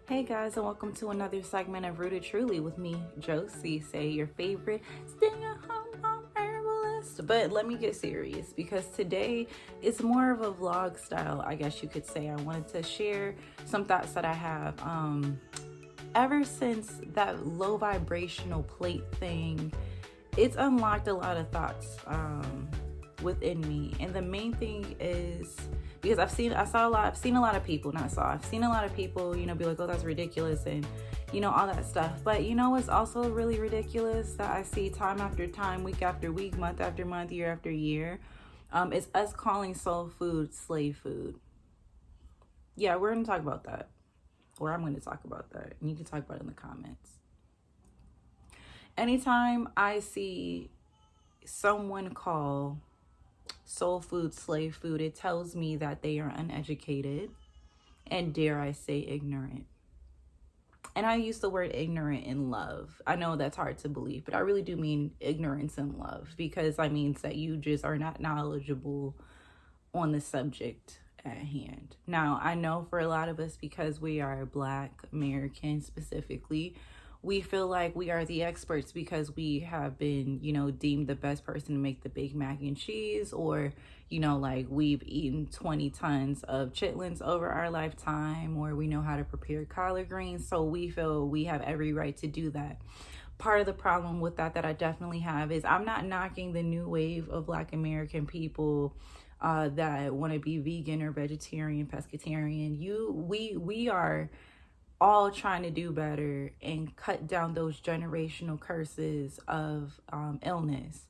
Hey guys, and welcome to another segment of Rooted Truly with me, Josie. Say your favorite stay-at-home herbalist. But let me get serious because today is more of a vlog style, I guess you could say. I wanted to share some thoughts that I have. Ever since that low vibrational plate thing, it's unlocked a lot of thoughts within me, and the main thing is because I've seen a lot of people, I've seen a lot of people, be like, oh, that's ridiculous, and all that stuff. But what's also really ridiculous that I see time after time, week after week, month after month, year after year, is us calling soul food slave food. Yeah, we're gonna talk about that, or I'm gonna talk about that, and you can talk about it in the comments. Anytime I see someone call soul food slave food, it tells me that they are uneducated and, dare I say, ignorant. And I use the word ignorant in love. I know that's hard to believe, but I really do mean ignorance in love, because that means that you just are not knowledgeable on the subject at hand. Now, I know for a lot of us, because we are Black Americans specifically, we feel like we are the experts because we have been, deemed the best person to make the Big Mac and cheese, or, like we've eaten 20 tons of chitlins over our lifetime, or we know how to prepare collard greens. So we feel we have every right to do that. Part of the problem with that I definitely have is I'm not knocking the new wave of Black American people that want to be vegan or vegetarian, pescatarian. We are all trying to do better and cut down those generational curses of illness,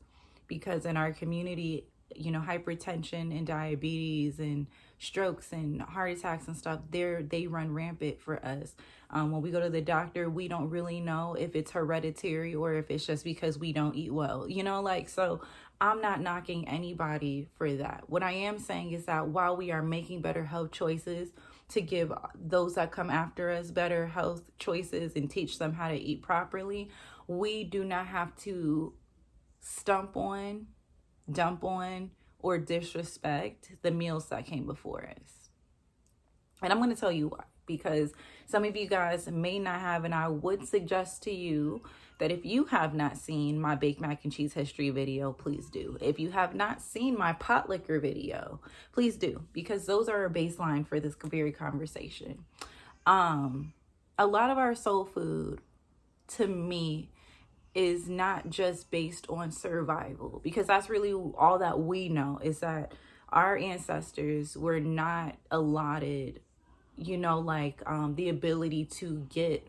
because in our community, hypertension and diabetes and strokes and heart attacks and stuff, they run rampant for us. When we go to the doctor, we don't really know if it's hereditary or if it's just because we don't eat well, so I'm not knocking anybody for that. What I am saying is that while we are making better health choices to give those that come after us better health choices and teach them how to eat properly, we do not have to dump on, or disrespect the meals that came before us. And I'm going to tell you why, because some of you guys may not have, and I would suggest to you that if you have not seen my baked mac and cheese history video, please do. If you have not seen my pot liquor video, please do, because those are a baseline for this very conversation. A lot of our soul food, to me, is not just based on survival, because that's really all that we know, is that our ancestors were not allotted, the ability to get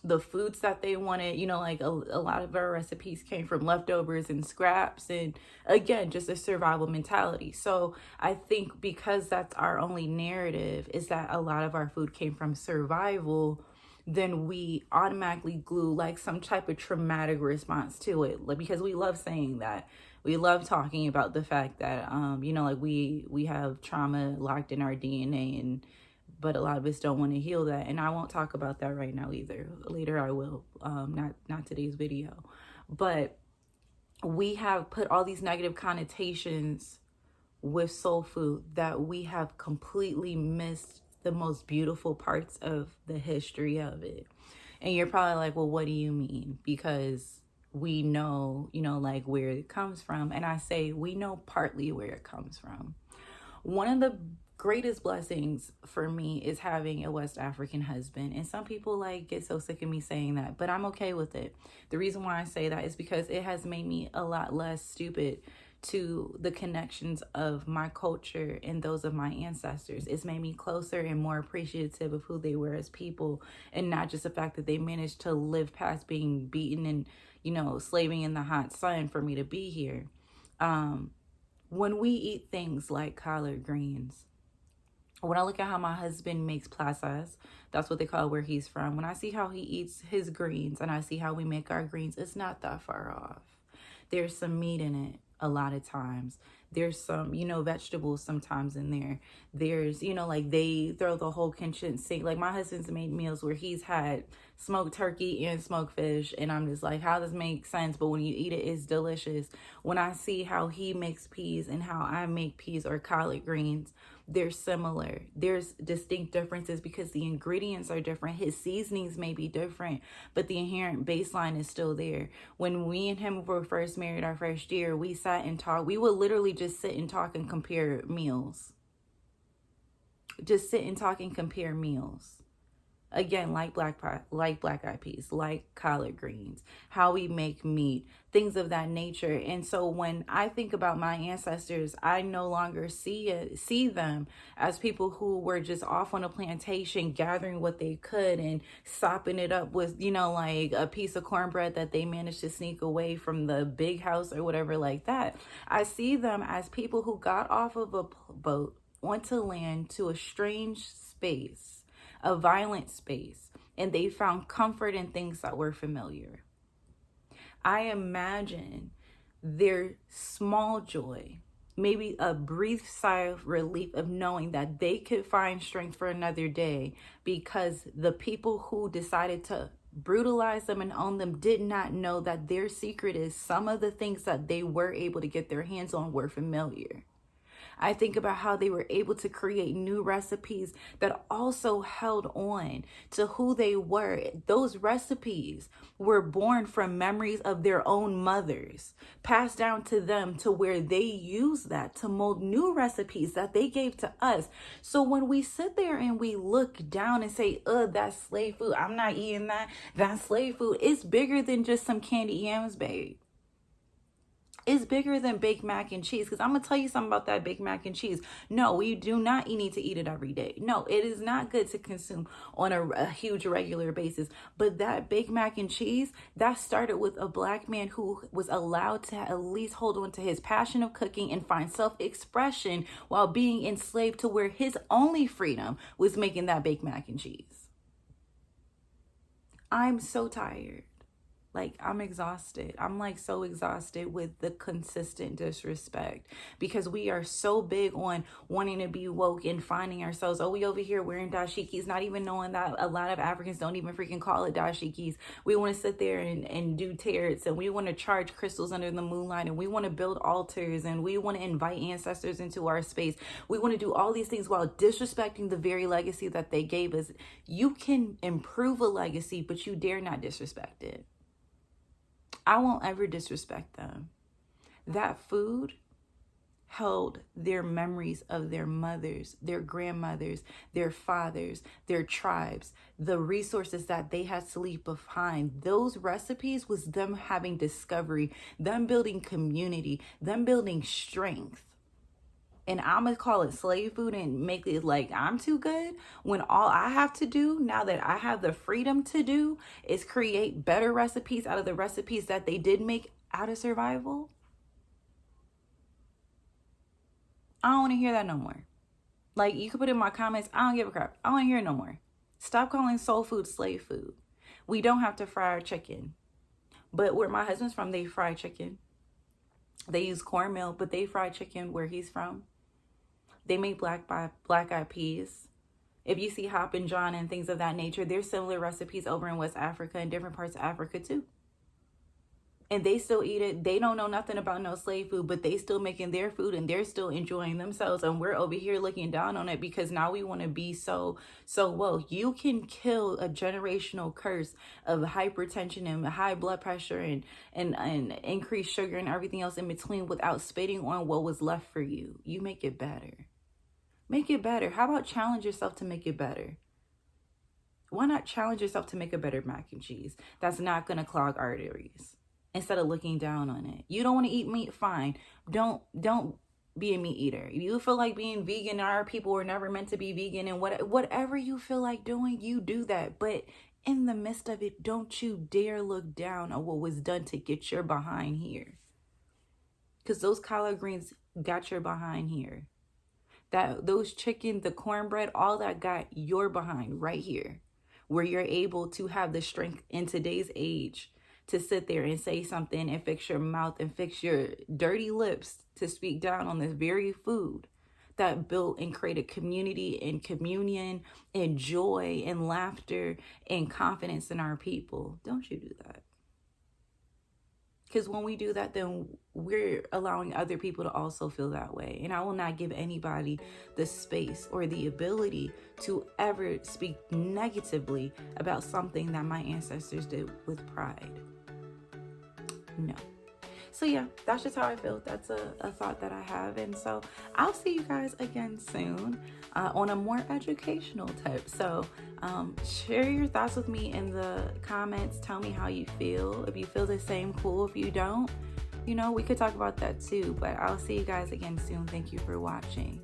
the foods that they wanted. A lot of our recipes came from leftovers and scraps, and again, just a survival mentality. So I think because that's our only narrative, is that a lot of our food came from survival, then we automatically glue like some type of traumatic response to it, because we love saying that. We love talking about the fact that we have trauma locked in our DNA, and but a lot of us don't want to heal that. And I won't talk about that right now either. Later I will, not today's video. But we have put all these negative connotations with soul food that we have completely missed the most beautiful parts of the history of it. And you're probably like, well, what do you mean? Because we know, where it comes from. And I say, we know partly where it comes from. One of the greatest blessings for me is having a West African husband. And some people get so sick of me saying that, but I'm okay with it. The reason why I say that is because it has made me a lot less stupid to the connections of my culture and those of my ancestors. It's made me closer and more appreciative of who they were as people, and not just the fact that they managed to live past being beaten and, slaving in the hot sun for me to be here. When we eat things like collard greens, when I look at how my husband makes plazas, that's what they call where he's from. When I see how he eats his greens and I see how we make our greens, it's not that far off. There's some meat in it a lot of times. There's some, vegetables sometimes in there. There's, they throw the whole kitchen sink. Like my husband's made meals where he's had smoked turkey and smoked fish. And I'm just like, how does this make sense? But when you eat it, it's delicious. When I see how he makes peas and how I make peas or collard greens, they're similar. There's distinct differences because the ingredients are different. His seasonings may be different, but the inherent baseline is still there. When we and him were first married our first year, we sat and talked. We would literally just sit and talk and compare meals. Just sit and talk and compare meals. Again, like black eyed peas, like collard greens, how we make meat, things of that nature. And so when I think about my ancestors, I no longer see them as people who were just off on a plantation gathering what they could and sopping it up with, like a piece of cornbread that they managed to sneak away from the big house or whatever like that. I see them as people who got off of a boat onto land to a strange space, a violent space, and they found comfort in things that were familiar. I imagine their small joy, maybe a brief sigh of relief of knowing that they could find strength for another day because the people who decided to brutalize them and own them did not know that their secret is some of the things that they were able to get their hands on were familiar. I think about how they were able to create new recipes that also held on to who they were. Those recipes were born from memories of their own mothers, passed down to them to where they use that to mold new recipes that they gave to us. So when we sit there and we look down and say, that's slave food, I'm not eating that, that's slave food, it's bigger than just some candy yams, babe. It's bigger than baked mac and cheese, because I'm going to tell you something about that baked mac and cheese. No, we do not need to eat it every day. No, it is not good to consume on a huge regular basis. But that baked mac and cheese, that started with a black man who was allowed to at least hold on to his passion of cooking and find self-expression while being enslaved to where his only freedom was making that baked mac and cheese. I'm so tired. Like, I'm exhausted. I'm like so exhausted with the consistent disrespect because we are so big on wanting to be woke and finding ourselves. Oh, we over here wearing dashikis, not even knowing that a lot of Africans don't even freaking call it dashikis. We want to sit there and do tarets, and we want to charge crystals under the moonlight, and we want to build altars, and we want to invite ancestors into our space. We want to do all these things while disrespecting the very legacy that they gave us. You can improve a legacy, but you dare not disrespect it. I won't ever disrespect them. That food held their memories of their mothers, their grandmothers, their fathers, their tribes, the resources that they had to leave behind. Those recipes was them having discovery, them building community, them building strength. And I'm going to call it slave food and make it like I'm too good when all I have to do now that I have the freedom to do is create better recipes out of the recipes that they did make out of survival. I don't want to hear that no more. Like, you can put in my comments, I don't give a crap. I don't want to hear it no more. Stop calling soul food slave food. We don't have to fry our chicken. But where my husband's from, they fry chicken. They use cornmeal, but they fry chicken where he's from. They make black eyed peas. If you see Hoppin' John and things of that nature, there's similar recipes over in West Africa and different parts of Africa too. And they still eat it. They don't know nothing about no slave food, but they still making their food and they're still enjoying themselves. And we're over here looking down on it because now we want to be so woke. You can kill a generational curse of hypertension and high blood pressure and increased sugar and everything else in between without spitting on what was left for you. You make it better. Make it better. How about challenge yourself to make it better? Why not challenge yourself to make a better mac and cheese that's not going to clog arteries instead of looking down on it? You don't want to eat meat? Fine. Don't be a meat eater. If you feel like being vegan, our people were never meant to be vegan, and whatever you feel like doing, you do that. But in the midst of it, don't you dare look down on what was done to get your behind here. Because those collard greens got your behind here. Those chicken, the cornbread, all that got your behind right here, where you're able to have the strength in today's age to sit there and say something and fix your mouth and fix your dirty lips to speak down on this very food that built and created community and communion and joy and laughter and confidence in our people. Don't you do that. Because when we do that, then we're allowing other people to also feel that way. And I will not give anybody the space or the ability to ever speak negatively about something that my ancestors did with pride. No. So yeah, that's just how I feel. That's a thought that I have. And so I'll see you guys again soon on a more educational type. So share your thoughts with me in the comments. Tell me how you feel. If you feel the same, cool. If you don't, we could talk about that too. But I'll see you guys again soon. Thank you for watching.